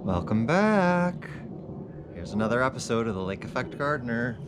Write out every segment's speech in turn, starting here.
Welcome back. Here's another episode of the Lake Effect Gardener.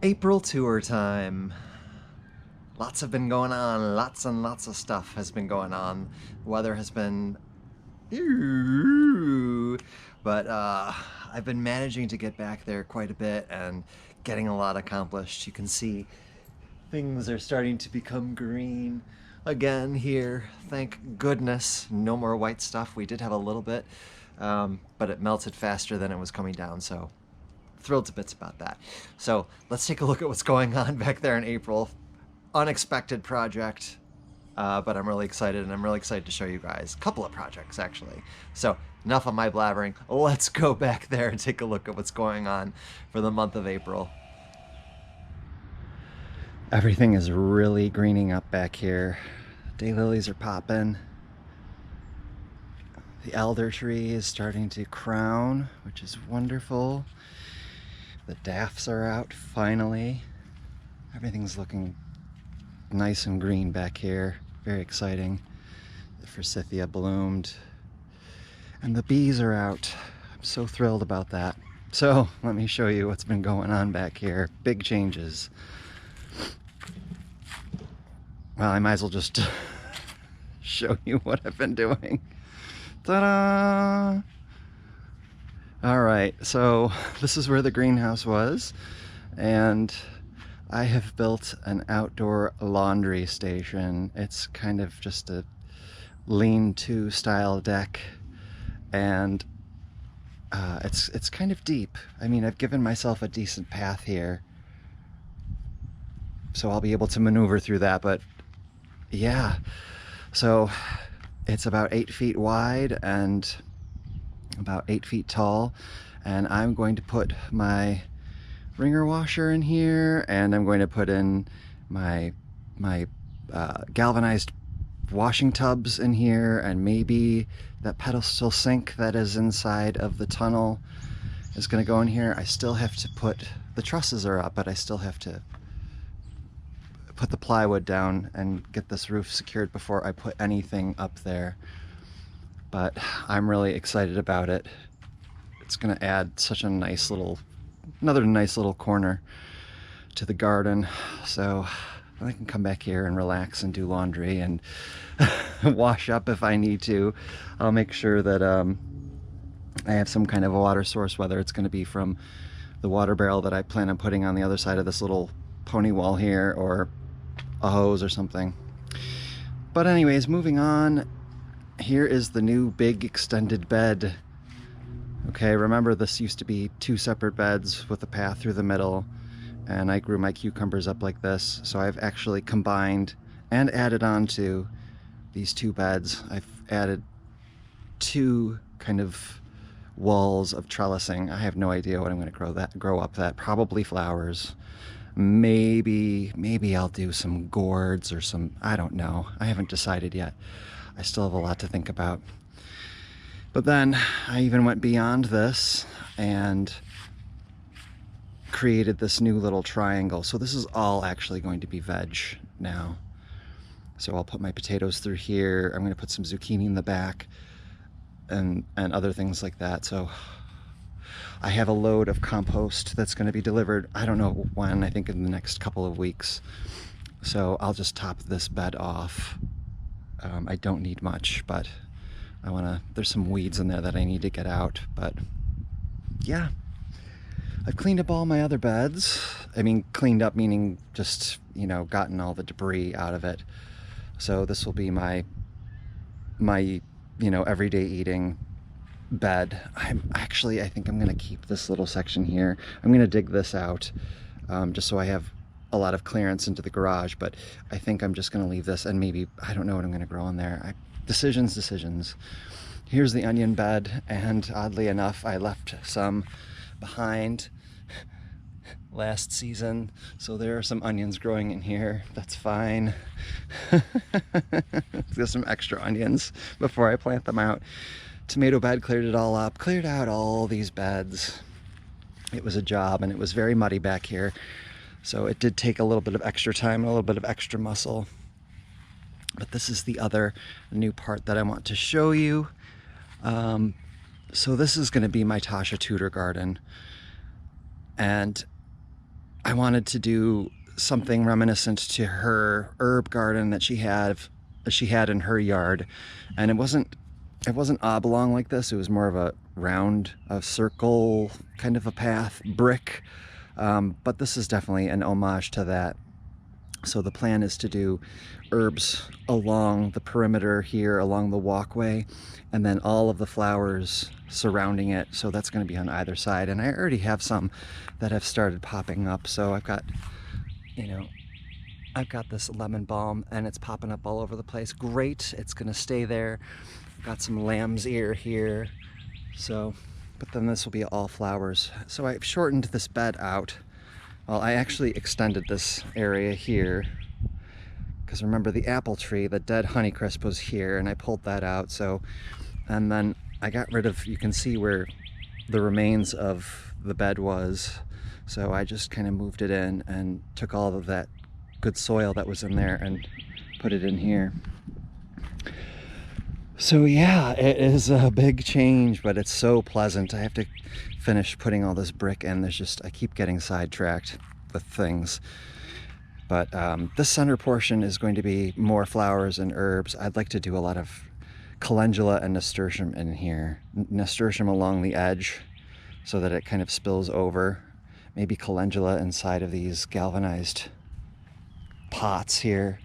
April tour time. Lots have been going on. Lots and lots of stuff has been going on. Weather has been... But I've been managing to get back there quite a bit and getting a lot accomplished. You can see things are starting to become green again here. Thank goodness. No more white stuff. We did have a little bit, but it melted faster than it was coming down, so thrilled to bits about that. So let's take a look at what's going on back there in April. Unexpected project, but I'm really excited, and I'm really excited to show you guys a couple of projects actually. So enough of my blabbering. Let's go back there and take a look at what's going on for the month of April. Everything is really greening up back here. Daylilies are popping. The elder tree is starting to crown, which is wonderful. The daffs are out finally. Everything's looking nice and green back here. Very exciting. The forsythia bloomed. And the bees are out. I'm so thrilled about that. So let me show you what's been going on back here. Big changes. Well, I might as well just show you what I've been doing. Ta-da! All right, so this is where the greenhouse was, and I have built an outdoor laundry station. It's kind of just a lean-to style deck, and it's kind of deep. I mean, I've given myself a decent path here, so I'll be able to maneuver through that, but yeah. So it's about 8 feet wide and about 8 feet tall, and I'm going to put my wringer washer in here, and I'm going to put in my galvanized washing tubs in here, and maybe that pedestal sink that is inside of the tunnel is going to go in here. I still have to put, the trusses are up, but I still have to put the plywood down and get this roof secured before I put anything up there. But I'm really excited about it. It's gonna add such a nice little, another nice little corner to the garden. So I can come back here and relax and do laundry and wash up if I need to. I'll make sure that I have some kind of a water source, whether it's gonna be from the water barrel that I plan on putting on the other side of this little pony wall here, or a hose or something. But anyways, moving on. Here is the new big extended bed. Okay, remember this used to be 2 separate beds with a path through the middle, and I grew my cucumbers up like this, so I've actually combined and added on to these 2 beds. I've added 2 kind of walls of trellising. I have no idea what I'm going to grow up that. Probably flowers. Maybe I'll do some gourds or some, I don't know. I haven't decided yet. I still have a lot to think about. But then I even went beyond this and created this new little triangle. So this is all actually going to be veg now. So I'll put my potatoes through here. I'm going to put some zucchini in the back and other things like that. So I have a load of compost that's going to be delivered, I don't know when, I think in the next couple of weeks. So I'll just top this bed off. I don't need much, but there's some weeds in there that I need to get out, but yeah. I've cleaned up all my other beds. I mean, cleaned up meaning just, you know, gotten all the debris out of it. So this will be my, you know, everyday eating bed. I think I'm gonna keep this little section here. I'm gonna dig this out, just so I have a lot of clearance into the garage, but I think I'm just going to leave this, and maybe, I don't know what I'm going to grow in there. Decisions. Here's the onion bed, and oddly enough, I left some behind last season, so there are some onions growing in here. That's fine. There's some extra onions before I plant them out. Tomato bed, cleared it all up, cleared out all these beds. It was a job, and it was very muddy back here, so it did take a little bit of extra time and a little bit of extra muscle. But this is the other new part that I want to show you. So this is going to be my Tasha Tudor garden, and I wanted to do something reminiscent to her herb garden that she had in her yard, and it wasn't oblong like this. It was more of a round, a circle kind of a path, brick, but this is definitely an homage to that. So the plan is to do herbs along the perimeter here, along the walkway, and then all of the flowers surrounding it. So that's going to be on either side. And I already have some that have started popping up. So I've got, I've got this lemon balm, and it's popping up all over the place. Great, it's going to stay there. Got some lamb's ear here. So, but then this will be all flowers. So I've shortened this bed out. Well, I actually extended this area here, because remember the apple tree, the dead Honeycrisp was here, and I pulled that out. So, and then I got rid of, you can see where the remains of the bed was. So I just kind of moved it in and took all of that good soil that was in there and put it in here. So yeah, it is a big change, but it's so pleasant. I have to finish putting all this brick in. I keep getting sidetracked with things. But this center portion is going to be more flowers and herbs. I'd like to do a lot of calendula and nasturtium in here. Nasturtium along the edge so that it kind of spills over. Maybe calendula inside of these galvanized pots here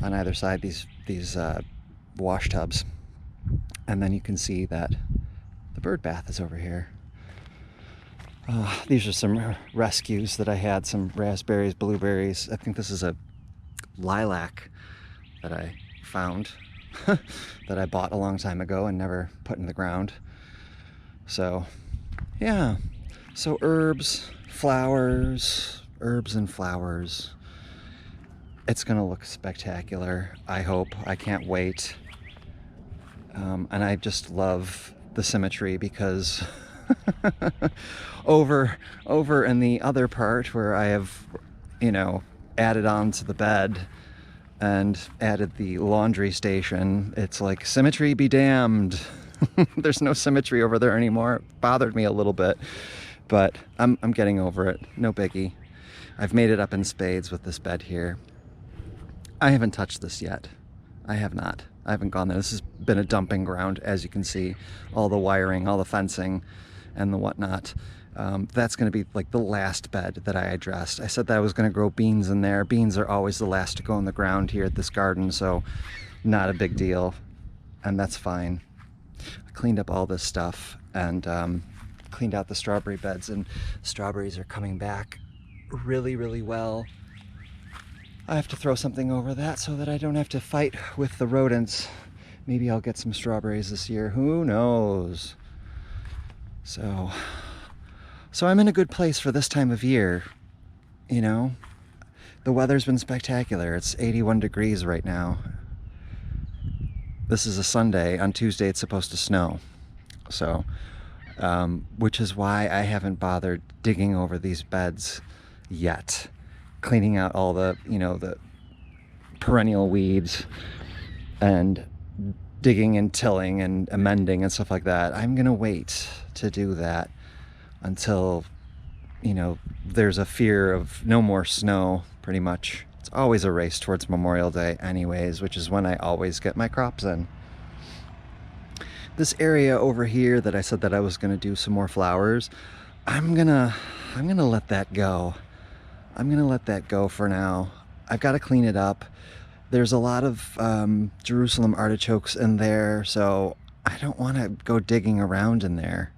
on either side, these wash tubs. And then you can see that the bird bath is over here. These are some rescues that I had, some raspberries, blueberries. I think this is a lilac that I found that I bought a long time ago and never put in the ground. So yeah, so herbs and flowers. It's gonna look spectacular, I hope. I can't wait. And I just love the symmetry, because over in the other part where I have, added on to the bed and added the laundry station, it's like, symmetry be damned. There's no symmetry over there anymore. It bothered me a little bit, but I'm getting over it. No biggie. I've made it up in spades with this bed here. I haven't touched this yet. I have not. I haven't gone there. This has been a dumping ground, as you can see. All the wiring, all the fencing, and the whatnot. That's going to be like the last bed that I addressed. I said that I was going to grow beans in there. Beans are always the last to go in the ground here at this garden, so not a big deal, and that's fine. I cleaned up all this stuff and cleaned out the strawberry beds, and strawberries are coming back really, really well. I have to throw something over that so that I don't have to fight with the rodents. Maybe I'll get some strawberries this year. Who knows? So I'm in a good place for this time of year. The weather's been spectacular. It's 81 degrees right now. This is a Sunday. On Tuesday it's supposed to snow. So, which is why I haven't bothered digging over these beds yet. Cleaning out all the, the perennial weeds and digging and tilling and amending and stuff like that. I'm gonna wait to do that until, there's a fear of no more snow, pretty much. It's always a race towards Memorial Day anyways, which is when I always get my crops in. This area over here that I said that I was gonna do some more flowers, I'm gonna let that go. I'm gonna let that go for now. I've got to clean it up. There's a lot of Jerusalem artichokes in there, so I don't want to go digging around in there.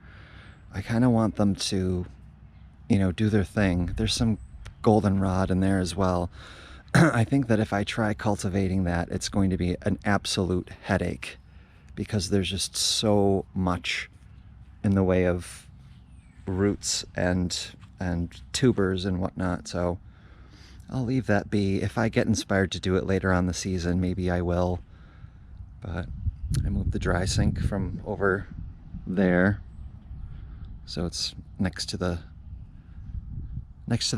I kind of want them to, do their thing. There's some goldenrod in there as well. I think that if I try cultivating that, it's going to be an absolute headache because there's just so much in the way of roots and tubers and whatnot. So I'll leave that be. If I get inspired to do it later on the season, maybe I will. But I moved the dry sink from over there, so it's next to the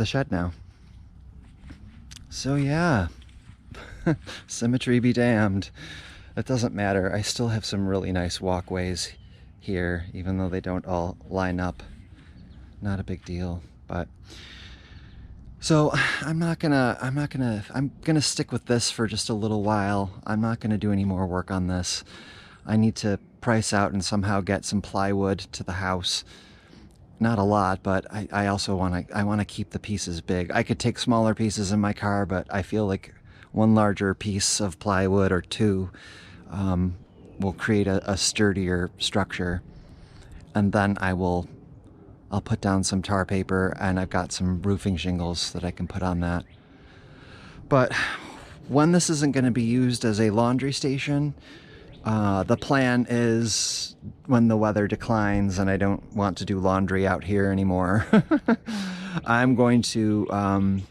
shed now. So yeah, symmetry be damned. It doesn't matter. I still have some really nice walkways here, even though they don't all line up. Not a big deal. But so I'm gonna stick with this for just a little while. I'm not gonna do any more work on this. I need to price out and somehow get some plywood to the house. Not a lot, but I also want to keep the pieces big. I could take smaller pieces in my car, but I feel like one larger piece of plywood or two will create a sturdier structure. And then I'll put down some tar paper, and I've got some roofing shingles that I can put on that. But when this isn't going to be used as a laundry station, the plan is when the weather declines and I don't want to do laundry out here anymore, I'm going to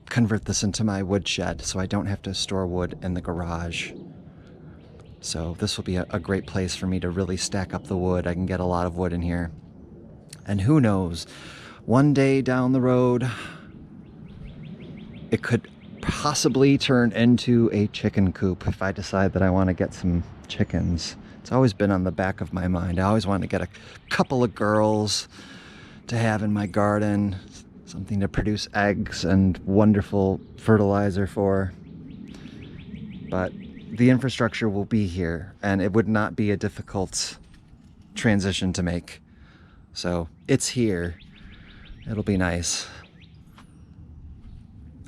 convert this into my woodshed so I don't have to store wood in the garage. So this will be a great place for me to really stack up the wood. I can get a lot of wood in here. And who knows, one day down the road, it could possibly turn into a chicken coop if I decide that I want to get some chickens. It's always been on the back of my mind. I always want to get a couple of girls to have in my garden, something to produce eggs and wonderful fertilizer for. But the infrastructure will be here, and it would not be a difficult transition to make. So it's here. It'll be nice.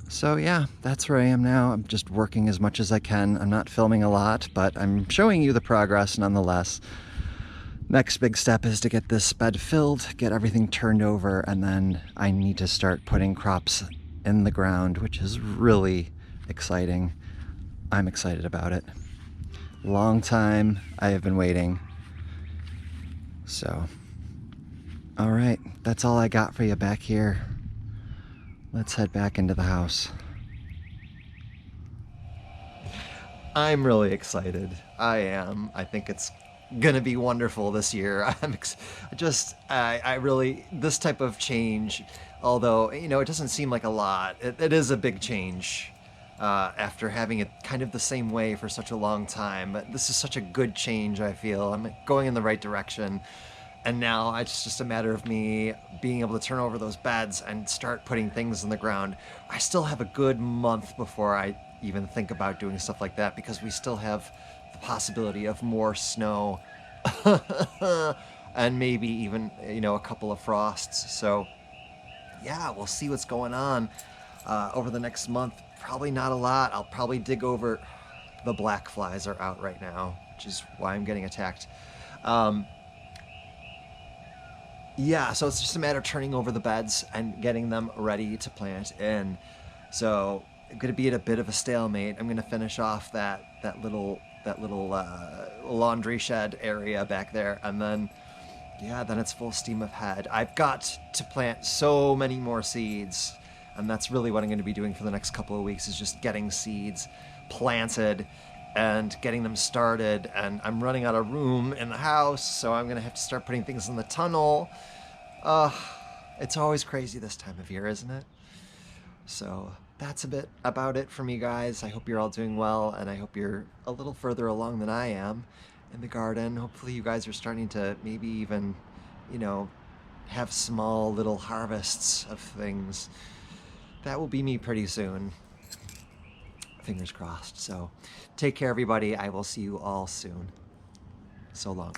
So yeah, that's where I am now. I'm just working as much as I can. I'm not filming a lot, but I'm showing you the progress nonetheless. Next big step is to get this bed filled, get everything turned over, and then I need to start putting crops in the ground, which is really exciting. I'm excited about it. Long time I have been waiting. So, all right, that's all I got for you back here. Let's head back into the house. I'm really excited. I am. I think it's gonna be wonderful this year. I really, this type of change, although, you know, it doesn't seem like a lot, it is a big change after having it kind of the same way for such a long time. But this is such a good change, I feel. I'm going in the right direction. And now it's just a matter of me being able to turn over those beds and start putting things in the ground. I still have a good month before I even think about doing stuff like that, because we still have the possibility of more snow and maybe even, you know, a couple of frosts. So yeah, we'll see what's going on over the next month. Probably not a lot. I'll probably dig over. The black flies are out right now, which is why I'm getting attacked. Yeah, so it's just a matter of turning over the beds and getting them ready to plant in. So I'm going to be at a bit of a stalemate. I'm going to finish off that little laundry shed area back there, and then, yeah, then it's full steam ahead. I've got to plant so many more seeds, and that's really what I'm going to be doing for the next couple of weeks, is just getting seeds planted and getting them started. And I'm running out of room in the house, so I'm going to have to start putting things in the tunnel. It's always crazy this time of year, isn't it? So that's a bit about it from you guys. I hope you're all doing well, and I hope you're a little further along than I am in the garden. Hopefully you guys are starting to maybe even, you know, have small little harvests of things. That will be me pretty soon. Fingers crossed. So take care, everybody. I will see you all soon. So long.